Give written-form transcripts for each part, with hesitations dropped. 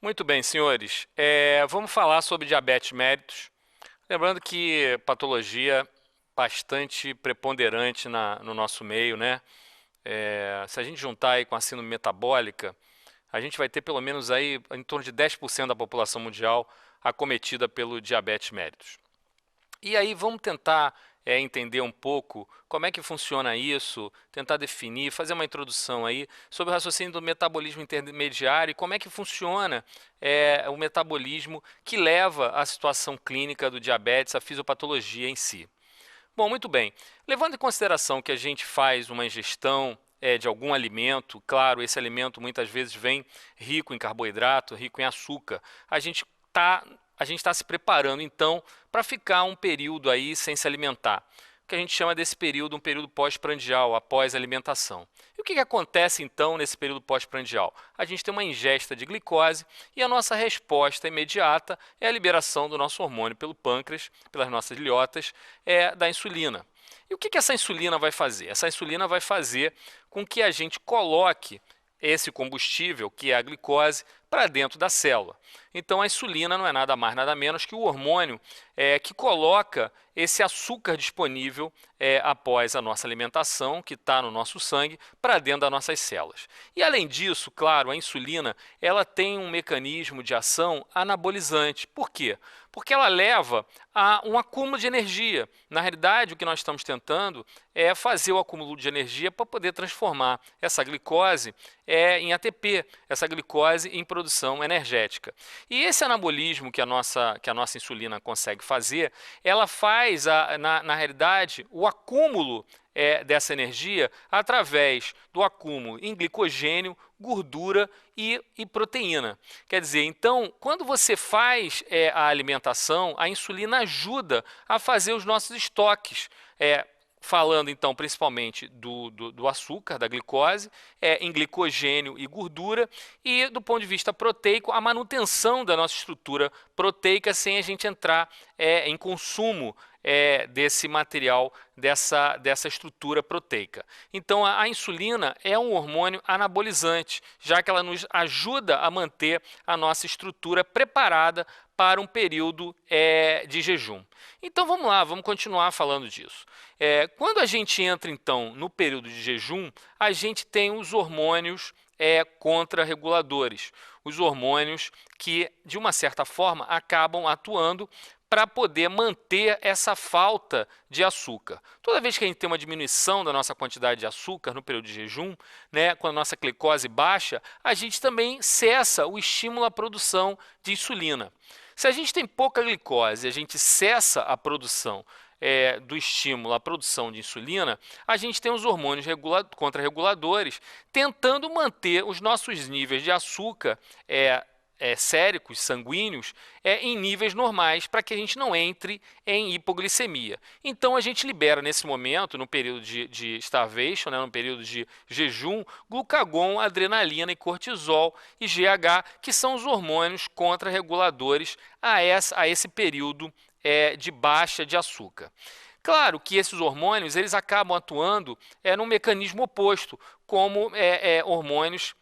Muito bem, senhores. Vamos falar sobre diabetes mellitus. Lembrando que patologia bastante preponderante no nosso meio, né? Se a gente juntar aí com a síndrome metabólica, a gente vai ter pelo menos aí em torno de 10% da população mundial acometida pelo diabetes mellitus. E aí vamos tentar entender um pouco como é que funciona isso, tentar definir, fazer uma introdução aí sobre o raciocínio do metabolismo intermediário e como é que funciona o metabolismo que leva à situação clínica do diabetes, à fisiopatologia em si. Bom, muito bem. Levando em consideração que a gente faz uma ingestão de algum alimento, claro, esse alimento muitas vezes vem rico em carboidrato, rico em açúcar, a gente está a gente está se preparando então para ficar um período aí sem se alimentar. O que a gente chama desse período um período pós-prandial, após a alimentação. E o que acontece então nesse período pós-prandial? A gente tem uma ingesta de glicose e a nossa resposta imediata é a liberação do nosso hormônio pelo pâncreas, pelas nossas ilhotas, da insulina. E o que essa insulina vai fazer? Essa insulina vai fazer com que a gente coloque esse combustível, que é a glicose, para dentro da célula. Então a insulina não é nada mais, nada menos que o hormônio que coloca esse açúcar disponível após a nossa alimentação, que está no nosso sangue, para dentro das nossas células. E além disso, claro, a insulina ela tem um mecanismo de ação anabolizante. Por quê? Porque ela leva a um acúmulo de energia. Na realidade, o que nós estamos tentando é fazer o acúmulo de energia para poder transformar essa glicose em ATP, essa glicose em produção energética. E esse anabolismo que a nossa insulina consegue fazer, ela faz, na realidade, o acúmulo dessa energia através do acúmulo em glicogênio, gordura e proteína. Quer dizer, então, quando você faz a alimentação, a insulina ajuda a fazer os nossos estoques. Falando então principalmente do açúcar, da glicose, em glicogênio e gordura, e do ponto de vista proteico, a manutenção da nossa estrutura proteica sem a gente entrar em consumo desse material, dessa estrutura proteica. Então a insulina é um hormônio anabolizante, já que ela nos ajuda a manter a nossa estrutura preparada para um período de jejum. Então vamos lá, vamos continuar falando disso. Quando a gente entra então no período de jejum, a gente tem os hormônios contrarreguladores, os hormônios que de uma certa forma acabam atuando para poder manter essa falta de açúcar. Toda vez que a gente tem uma diminuição da nossa quantidade de açúcar no período de jejum, né, quando a nossa glicose baixa, a gente também cessa o estímulo à produção de insulina. Se a gente tem pouca glicose e a gente cessa a produção do estímulo à produção de insulina, a gente tem os hormônios contrarreguladores tentando manter os nossos níveis de açúcar séricos, sanguíneos, em níveis normais para que a gente não entre em hipoglicemia. Então a gente libera nesse momento, no período de starvation, né, no período de jejum, glucagon, adrenalina e cortisol e GH, que são os hormônios contrarreguladores a esse período de baixa de açúcar. Claro que esses hormônios eles acabam atuando num mecanismo oposto, como hormônios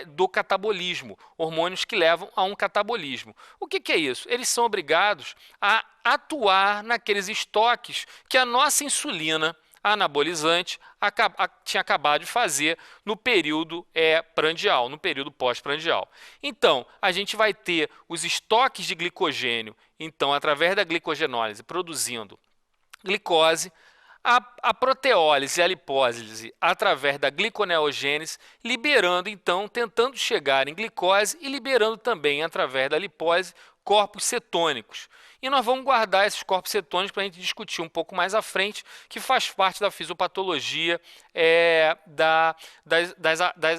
do catabolismo, hormônios que levam a um catabolismo. O que é isso? Eles são obrigados a atuar naqueles estoques que a nossa insulina anabolizante tinha acabado de fazer no período prandial, no período pós-prandial. Então, a gente vai ter os estoques de glicogênio, então, através da glicogenólise, produzindo glicose, a proteólise e a lipólise através da gliconeogênese, liberando então, tentando chegar em glicose e liberando também através da lipólise corpos cetônicos. E nós vamos guardar esses corpos cetônicos para a gente discutir um pouco mais à frente, que faz parte da fisiopatologia da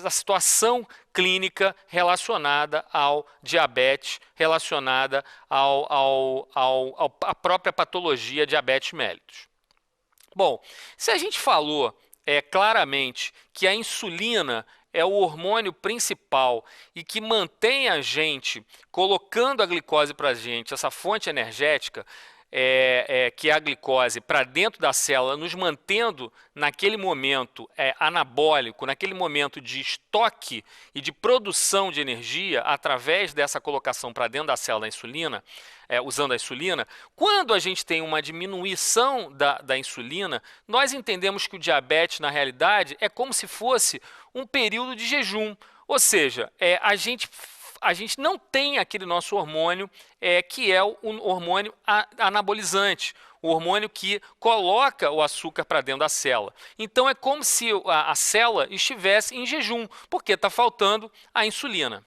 situação clínica relacionada ao diabetes, relacionada à própria patologia diabetes mellitus. Bom, se a gente falou claramente que a insulina é o hormônio principal e que mantém a gente colocando a glicose para a gente, essa fonte energética, que é a glicose, para dentro da célula, nos mantendo naquele momento anabólico, naquele momento de estoque e de produção de energia através dessa colocação para dentro da célula da insulina, usando a insulina. Quando a gente tem uma diminuição da insulina, nós entendemos que o diabetes, na realidade, é como se fosse um período de jejum. Ou seja, a gente não tem aquele nosso hormônio que é o hormônio anabolizante, o hormônio que coloca o açúcar para dentro da célula. Então é como se a célula estivesse em jejum, porque está faltando a insulina.